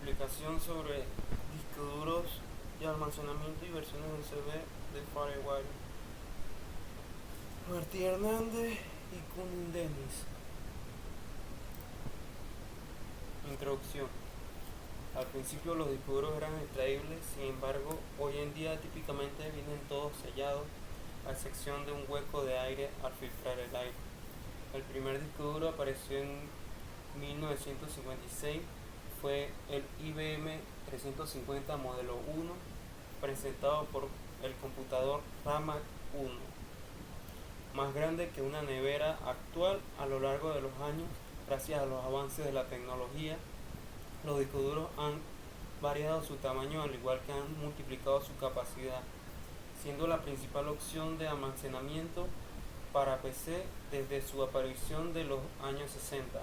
explicación sobre discos duros y almacenamiento y versiones USB de FireWire. Martí Hernández y Kunin Dennis. Introducción. Al principio los discos duros eran extraíbles, sin embargo, hoy en día típicamente vienen todos sellados, a excepción de un hueco de aire al filtrar el aire. El primer disco duro apareció en 1956, fue el IBM 350 modelo 1, presentado por el computador RAMAC 1, más grande que una nevera actual. A lo largo de los años, gracias a los avances de la tecnología, los discos duros han variado su tamaño al igual que han multiplicado su capacidad, siendo la principal opción de almacenamiento para PC desde su aparición de los años 60.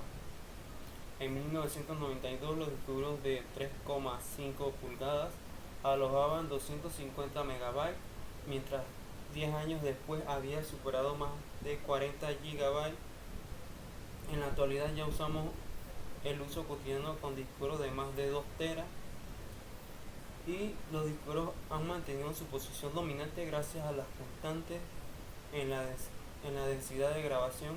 En 1992 los discos duros de 3,5 pulgadas alojaban 250 MB, mientras 10 años después había superado más de 40 GB. En la actualidad ya usamos el uso cotidiano con discos duros de más de 2 teras, y los discos duros han mantenido su posición dominante gracias a las constantes en la densidad de grabación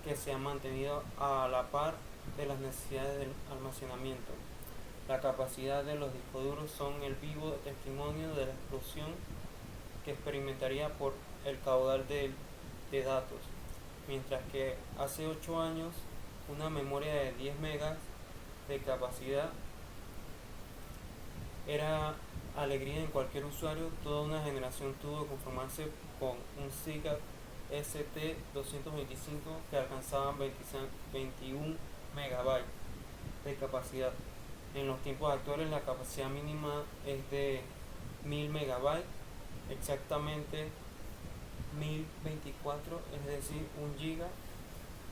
que se han mantenido a la par de las necesidades del almacenamiento. La capacidad de los discos duros son el vivo testimonio de la explosión que experimentaría por el caudal de datos, mientras que hace 8 años una memoria de 10 megas de capacidad era alegría en cualquier usuario. Toda una generación tuvo que conformarse con un SIGA ST225 que alcanzaban 21 megabytes de capacidad. En los tiempos actuales la capacidad mínima es de 1000 megabytes, exactamente 1024, es decir, 1 giga.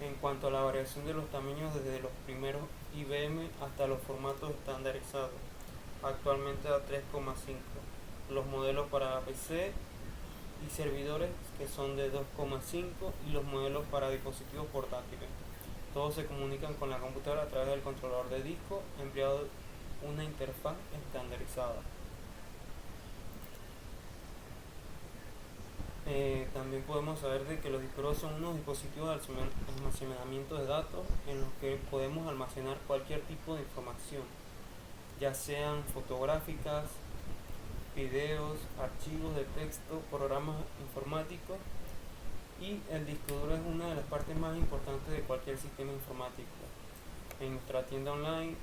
En cuanto a la variación de los tamaños, desde los primeros IBM hasta los formatos estandarizados, actualmente a 3,5, los modelos para PC y servidores que son de 2,5 y los modelos para dispositivos portátiles. Todos se comunican con la computadora a través del controlador de disco, empleado una interfaz estandarizada. También podemos saber de que los discos duros son unos dispositivos de almacenamiento de datos en los que podemos almacenar cualquier tipo de información, ya sean fotográficas, videos, archivos de texto, programas informáticos, y el disco duro es una de las partes más importantes de cualquier sistema informático. En nuestra tienda online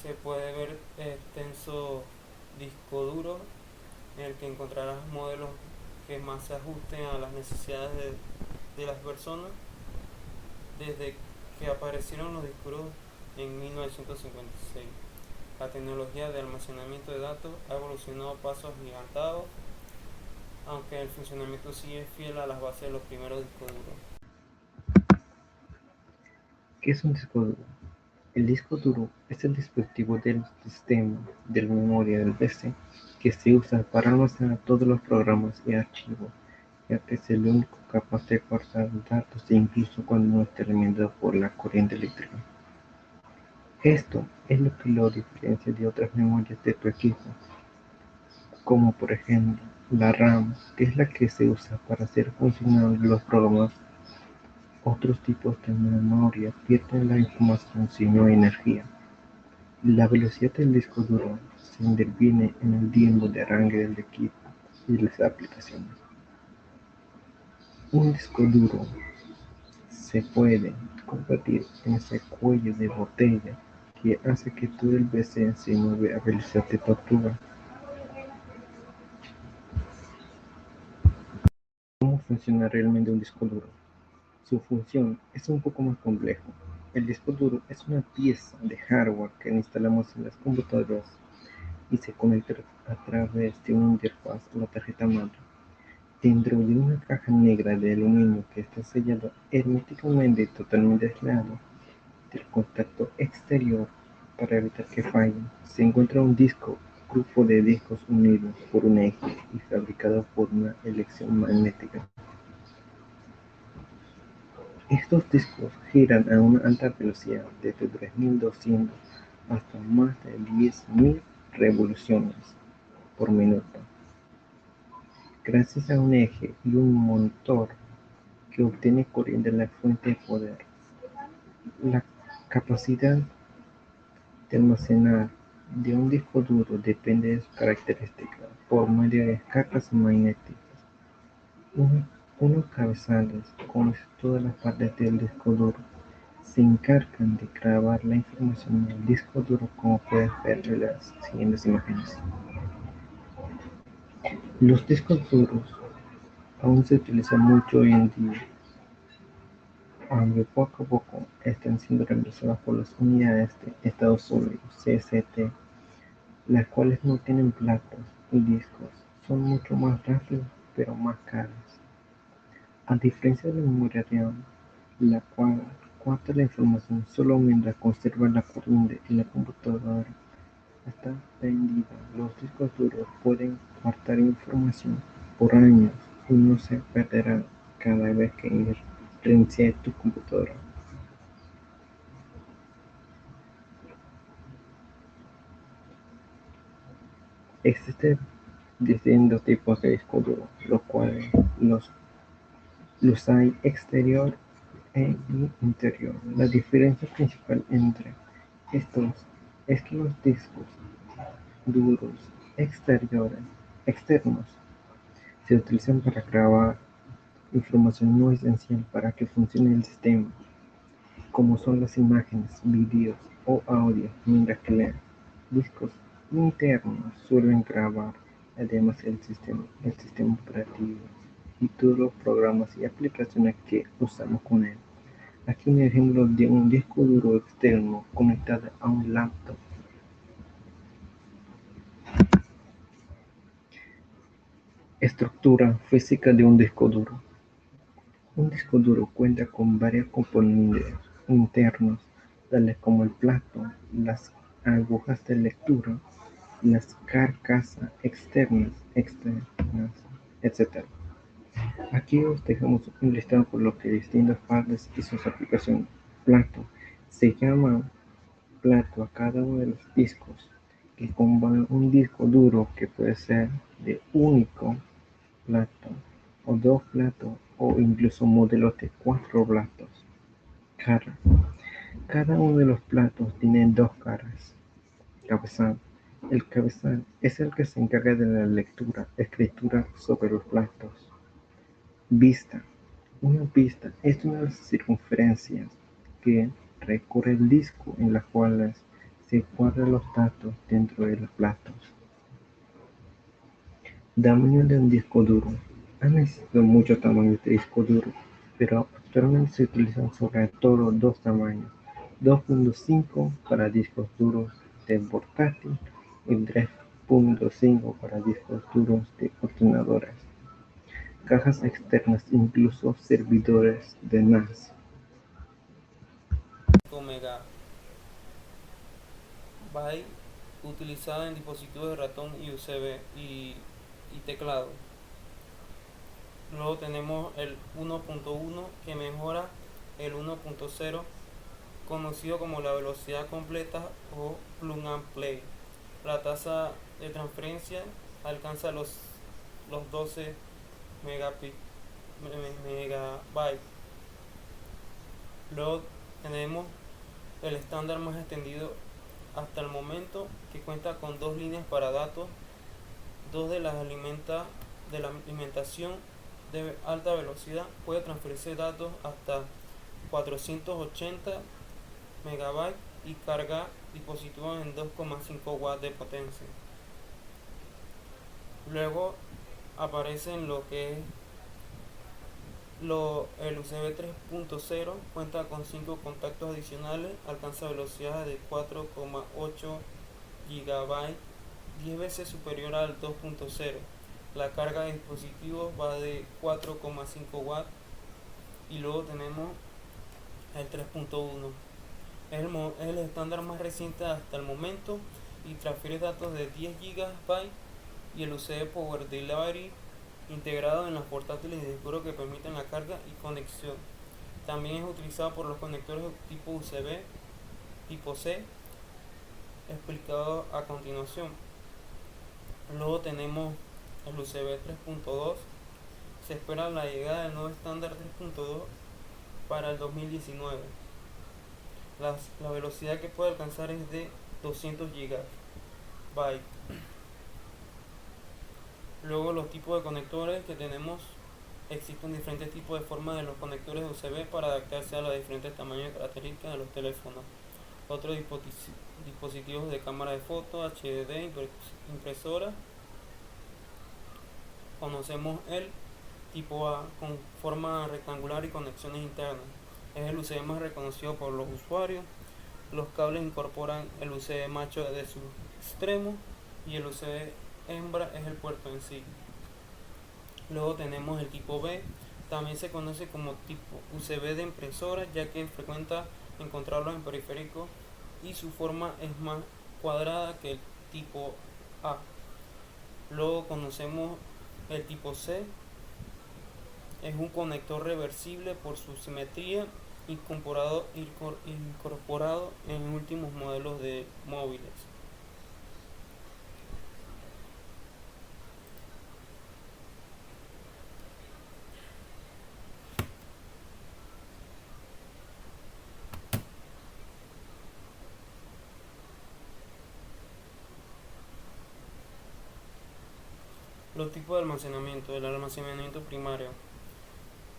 se puede ver extenso disco duro en el que encontrarás modelos que más se ajusten a las necesidades de las personas. Desde que aparecieron los discos duros en 1956, la tecnología de almacenamiento de datos ha evolucionado a pasos agigantados, aunque el funcionamiento sigue fiel a las bases de los primeros discos duros. ¿Qué es un disco duro? El disco duro es el dispositivo del sistema de la memoria del PC que se usa para almacenar todos los programas y archivos, ya que es el único capaz de guardar datos incluso cuando no esté alimentado por la corriente eléctrica. Esto es lo que lo diferencia de otras memorias de tu equipo, como por ejemplo la RAM, que es la que se usa para hacer funcionar los programas. Otros tipos de memoria pierden la información si no hay energía. La velocidad del disco duro se interviene en el tiempo de arranque del equipo y las aplicaciones. Un disco duro se puede convertir en ese cuello de botella que hace que todo el PC se mueva a velocidad de tortuga. ¿Cómo funciona realmente un disco duro? Su función es un poco más complejo. El disco duro es una pieza de hardware que instalamos en las computadoras y se conecta a través de una interfaz a la tarjeta madre, dentro de una caja negra de aluminio que está sellado herméticamente y totalmente aislado del contacto exterior. Para evitar que falle, se encuentra un grupo de discos unidos por un eje y fabricado por una elección magnética. Estos discos giran a una alta velocidad, desde 3200 hasta más de 10.000 revoluciones por minuto, gracias a un eje y un motor que obtiene corriente de la fuente de poder. La capacidad de almacenar de un disco duro depende de sus características por medio de descargas magnéticas. Unos cabezales, como todas las partes del disco duro, se encargan de grabar la información en el disco duro, como puedes ver en las siguientes imágenes. Los discos duros aún se utilizan mucho hoy en día, aunque poco a poco están siendo reemplazadas por las unidades de estado sólido (CST), las cuales no tienen placas y discos, son mucho más rápidas pero más caras. A diferencia de la memoria RAM, la cual guarda la información solo mientras conserva la corriente en la computadora está prendida, los discos duros pueden guardar información por años y no se perderá cada vez que reinicie tu computadora. Existen distintos tipos de disco duro, los cuales los hay exterior e interior. La diferencia principal entre estos es que los discos duros externos se utilizan para grabar información no esencial para que funcione el sistema, como son las imágenes, vídeos o audio, mientras que los discos internos suelen grabar además el sistema operativo y todos los programas y aplicaciones que usamos con él. Aquí un ejemplo de un disco duro externo conectado a un laptop. Estructura física de un disco duro. Un disco duro cuenta con varios componentes internos, tales como el plato, las agujas de lectura, las carcasas externas, etc. Aquí os dejamos un listado por lo que distintas partes y sus aplicaciones. Plato. Se llama plato a cada uno de los discos que compone un disco duro, que puede ser de único plato o dos platos o incluso modelos de 4 platos. Cara. Cada uno de los platos tiene dos caras. Cabezal. El cabezal es el que se encarga de la lectura, escritura sobre los platos. Vista. Una vista es una de las circunferencias que recorre el disco, en las cuales se guardan los datos dentro de los platos. Tamaño de un disco duro. Han existido muchos tamaños de disco duro, pero actualmente se utilizan sobre todo dos tamaños: 2.5 para discos duros de portátil y 3.5 para discos duros de ordenadores, cajas externas, incluso servidores de NAS. Megabyte utilizada en dispositivos de ratón y USB y teclado. Luego tenemos el 1.1, que mejora el 1.0, conocido como la velocidad completa o plug and play. La tasa de transferencia alcanza los 12 megabytes. Luego tenemos el estándar más extendido hasta el momento, que cuenta con dos líneas para datos, dos de la alimentación de alta velocidad. Puede transferirse datos hasta 480 megabytes y cargar dispositivos en 2,5 watts de potencia. Luego aparecen lo que es el USB 3.0, cuenta con 5 contactos adicionales, alcanza velocidades de 4,8 GB, 10 veces superior al 2.0. La carga de dispositivos va de 4,5 watts. Y luego tenemos el 3.1. Es el estándar más reciente hasta el momento y transfiere datos de 10 GB, y el USB Power Delivery integrado en los portátiles de disco que permiten la carga y conexión. También es utilizado por los conectores tipo USB, tipo C, explicado a continuación. Luego tenemos el USB 3.2. Se espera la llegada del nuevo estándar 3.2 para el 2019. La velocidad que puede alcanzar es de 200 GB. Luego los tipos de conectores que tenemos, existen diferentes tipos de formas de los conectores de USB para adaptarse a los diferentes tamaños y características de los teléfonos. Otros dispositivos de cámara de foto, HDD, impresora. Conocemos el tipo A con forma rectangular y conexiones internas. Es el USB más reconocido por los usuarios. Los cables incorporan el USB macho de su extremo y el USB hembra es el puerto en sí. Luego tenemos el tipo B, también se conoce como tipo USB de impresora, ya que frecuenta encontrarlo en periféricos y su forma es más cuadrada que el tipo A. Luego conocemos el tipo C, es un conector reversible por su simetría incorporado en últimos modelos de móviles. Los tipos de almacenamiento. El almacenamiento primario.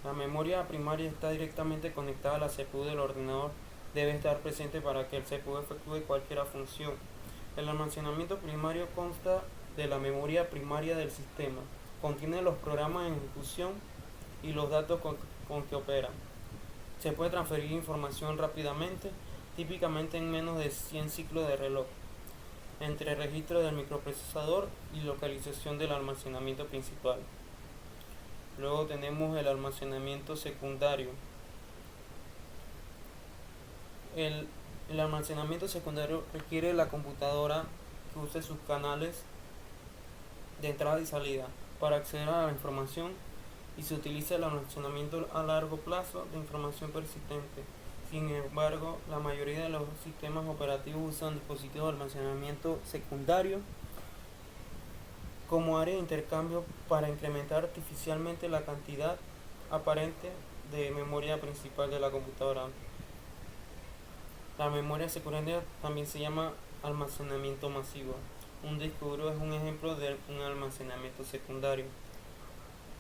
La memoria primaria está directamente conectada a la CPU del ordenador. Debe estar presente para que el CPU efectúe cualquier función. El almacenamiento primario consta de la memoria primaria del sistema. Contiene los programas en ejecución y los datos con que operan. Se puede transferir información rápidamente, típicamente en menos de 100 ciclos de reloj, entre registro del microprocesador y localización del almacenamiento principal. Luego tenemos el almacenamiento secundario. El almacenamiento secundario requiere la computadora que use sus canales de entrada y salida para acceder a la información, y se utiliza el almacenamiento a largo plazo de información persistente. Sin embargo, la mayoría de los sistemas operativos usan dispositivos de almacenamiento secundario como área de intercambio para incrementar artificialmente la cantidad aparente de memoria principal de la computadora. La memoria secundaria también se llama almacenamiento masivo. Un disco duro es un ejemplo de un almacenamiento secundario.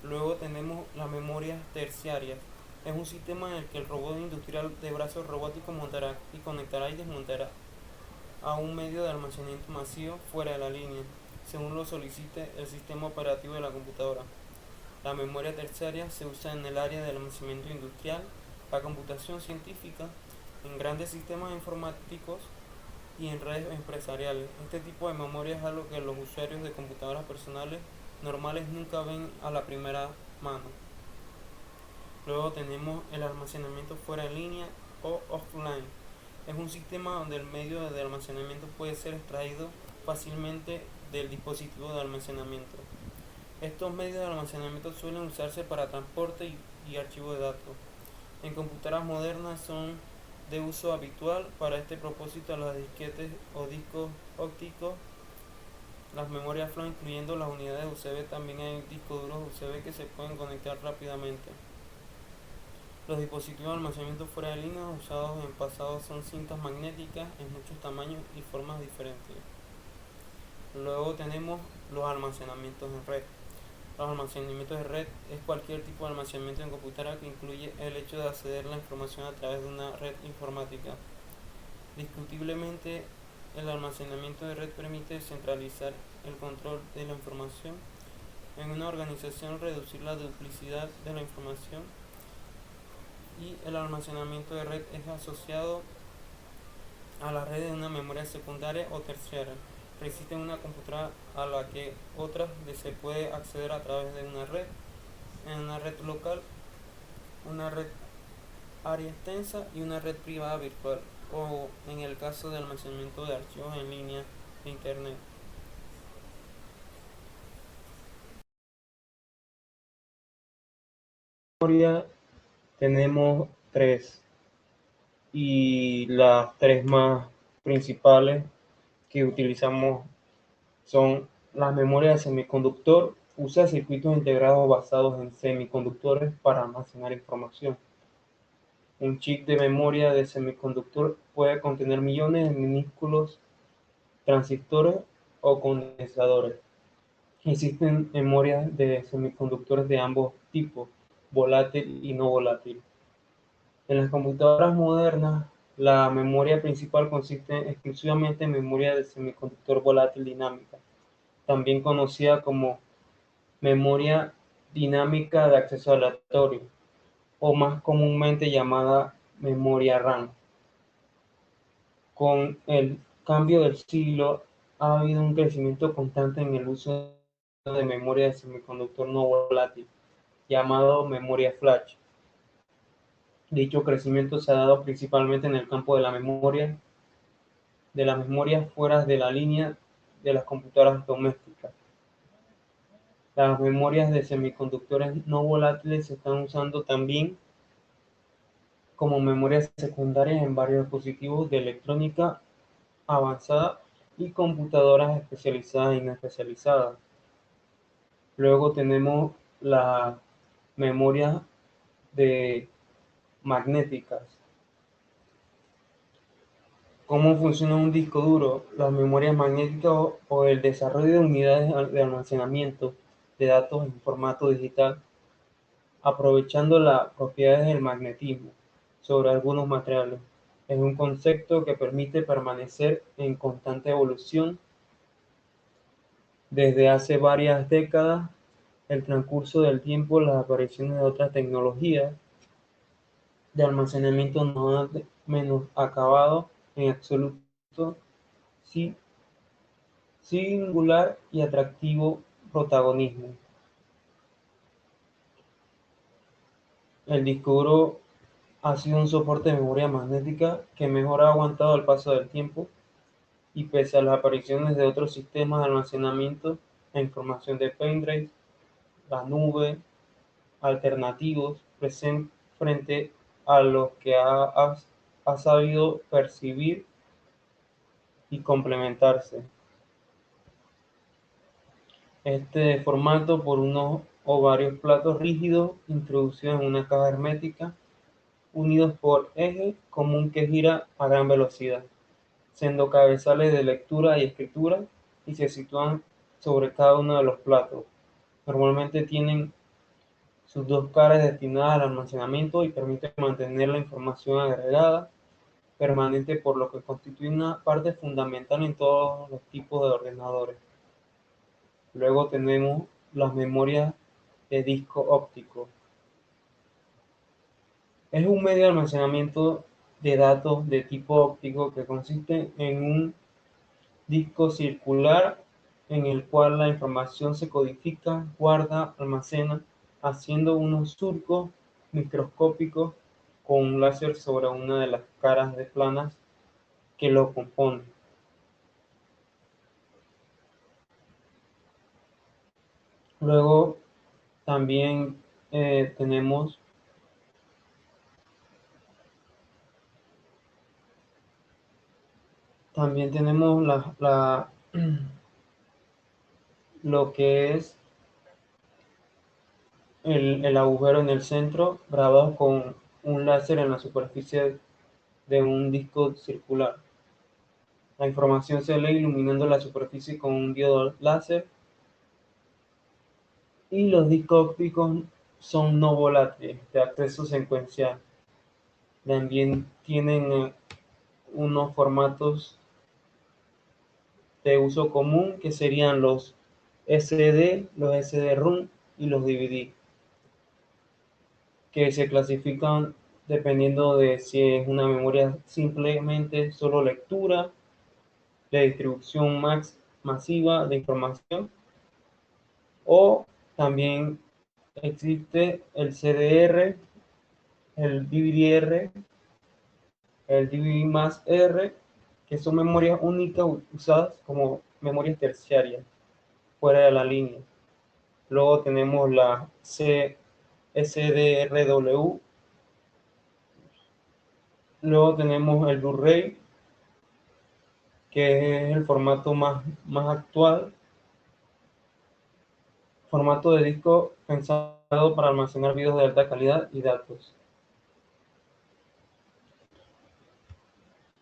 Luego tenemos las memorias terciarias. Es un sistema en el que el robot industrial de brazos robóticos montará y conectará y desmontará a un medio de almacenamiento masivo fuera de la línea, según lo solicite el sistema operativo de la computadora. La memoria terciaria se usa en el área del almacenamiento industrial, la computación científica, en grandes sistemas informáticos y en redes empresariales. Este tipo de memoria es algo que los usuarios de computadoras personales normales nunca ven a la primera mano. Luego tenemos el almacenamiento fuera de línea o offline. Es un sistema donde el medio de almacenamiento puede ser extraído fácilmente del dispositivo de almacenamiento. Estos medios de almacenamiento suelen usarse para transporte y archivo de datos. En computadoras modernas son de uso habitual para este propósito los disquetes o discos ópticos, las memorias flow, incluyendo las unidades USB. También hay discos duros USB que se pueden conectar rápidamente. Los dispositivos de almacenamiento fuera de línea usados en pasado son cintas magnéticas en muchos tamaños y formas diferentes. Luego tenemos los almacenamientos en red. Los almacenamientos de red es cualquier tipo de almacenamiento en computadora que incluye el hecho de acceder a la información a través de una red informática. Discutiblemente, el almacenamiento de red permite centralizar el control de la información en una organización, reducir la duplicidad de la información, y el almacenamiento de red es asociado a la red de una memoria secundaria o terciaria. Existe una computadora a la que otras se puede acceder a través de una red, en una red local, una red área extensa y una red privada virtual, o en el caso de almacenamiento de archivos en línea de internet. Memoria tenemos tres, y las tres más principales que utilizamos son las memorias de semiconductor. Usa circuitos integrados basados en semiconductores para almacenar información. Un chip de memoria de semiconductor puede contener millones de minúsculos transistores o condensadores. Existen memorias de semiconductores de ambos tipos, volátil y no volátil. En las computadoras modernas, la memoria principal consiste exclusivamente en memoria de semiconductor volátil dinámica, también conocida como memoria dinámica de acceso aleatorio, o más comúnmente llamada memoria RAM. Con el cambio del siglo ha habido un crecimiento constante en el uso de memoria de semiconductor no volátil, llamado memoria flash. Dicho crecimiento se ha dado principalmente en el campo de las memorias fuera de la línea de las computadoras domésticas. Las memorias de semiconductores no volátiles se están usando también como memorias secundarias en varios dispositivos de electrónica avanzada y computadoras especializadas y no especializadas. Luego tenemos las memorias de magnéticas. ¿Cómo funciona un disco duro? Las memorias magnéticas o el desarrollo de unidades de almacenamiento de datos en formato digital, aprovechando las propiedades del magnetismo sobre algunos materiales. Es un concepto que permite permanecer en constante evolución desde hace varias décadas. El transcurso del tiempo, las apariciones de otras tecnologías de almacenamiento no han menoscabado en absoluto sí singular y atractivo protagonismo. El disco duro ha sido un soporte de memoria magnética que mejor ha aguantado el paso del tiempo y pese a las apariciones de otros sistemas de almacenamiento e información de pendrive, la nube, alternativos, frente a los que ha sabido percibir y complementarse. Este formato por unos o varios platos rígidos introducidos en una caja hermética, unidos por eje común que gira a gran velocidad, siendo cabezales de lectura y escritura, y se sitúan sobre cada uno de los platos. Normalmente tienen sus dos caras destinadas al almacenamiento y permiten mantener la información agregada permanente, por lo que constituye una parte fundamental en todos los tipos de ordenadores. Luego tenemos las memorias de disco óptico. Es un medio de almacenamiento de datos de tipo óptico que consiste en un disco circular en el cual la información se codifica, guarda, almacena, haciendo unos surcos microscópicos con un láser sobre una de las caras de planas que lo componen. Luego también tenemos lo que es el agujero en el centro, grabado con un láser en la superficie de un disco circular. La información se lee iluminando la superficie con un diodo láser, y los discos ópticos son no volátiles, de acceso secuencial. También tienen unos formatos de uso común que serían los SD, los SD-ROM y los DVD, que se clasifican dependiendo de si es una memoria simplemente solo lectura, de distribución masiva de información, o también existe el CDR, el DVD-R, el DVD más R, que son memorias únicas usadas como memorias terciarias fuera de la línea. Luego tenemos la CSDRW, luego tenemos el Blu-ray, que es el formato más actual, formato de disco pensado para almacenar videos de alta calidad y datos.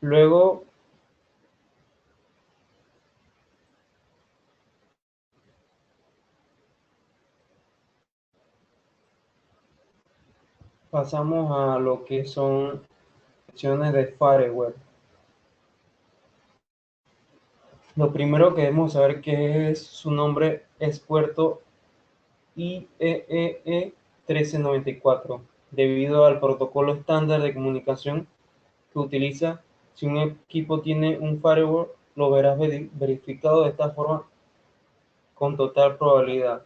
Luego pasamos a lo que son secciones de fireware. Lo primero que debemos saber que es su nombre es puerto IEEE 1394, debido al protocolo estándar de comunicación que utiliza. Si un equipo tiene un firewall, lo verás verificado de esta forma con total probabilidad.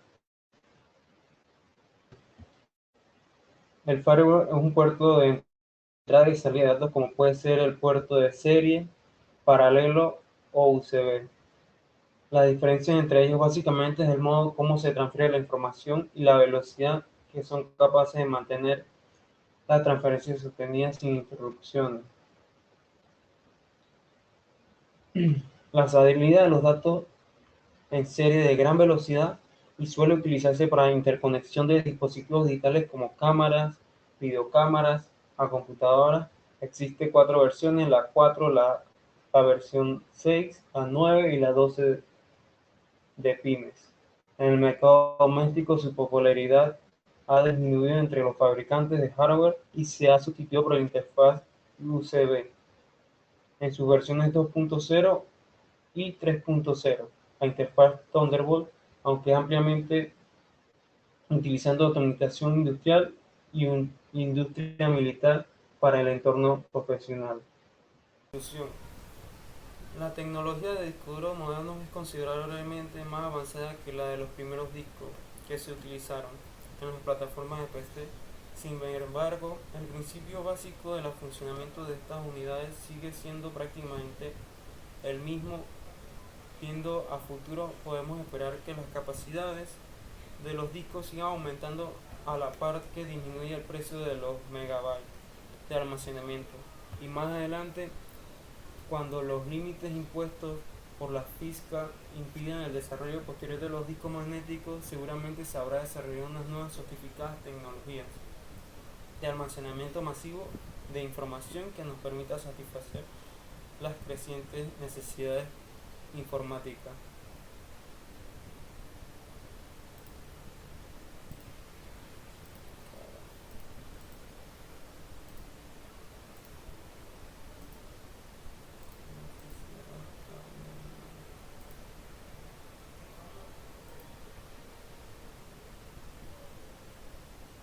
El firewall es un puerto de entrada y salida de datos, como puede ser el puerto de serie, paralelo o USB. La diferencia entre ellos básicamente es el modo como se transfiere la información y la velocidad que son capaces de mantener la transferencia sostenida sin interrupciones. La salida de los datos en serie de gran velocidad y suele utilizarse para interconexión de dispositivos digitales como cámaras, videocámaras, a computadoras. Existe 4 versiones, la 4, la versión 6, la 9 y la 12 de pymes. En el mercado doméstico su popularidad ha disminuido entre los fabricantes de hardware y se ha sustituido por la interfaz USB en sus versiones 2.0 y 3.0. La interfaz Thunderbolt, aunque ampliamente utilizando automatización industrial y industria militar para el entorno profesional. La tecnología de discos duros modernos es considerablemente más avanzada que la de los primeros discos que se utilizaron en las plataformas de PC. Sin embargo, el principio básico del funcionamiento de estas unidades sigue siendo prácticamente el mismo. Viendo a futuro, podemos esperar que las capacidades de los discos sigan aumentando a la par que disminuye el precio de los megabytes de almacenamiento. Y más adelante, cuando los límites impuestos por la física impidan el desarrollo posterior de los discos magnéticos, seguramente se habrá desarrollado unas nuevas sofisticadas tecnologías de almacenamiento masivo de información que nos permita satisfacer las crecientes necesidades informáticas.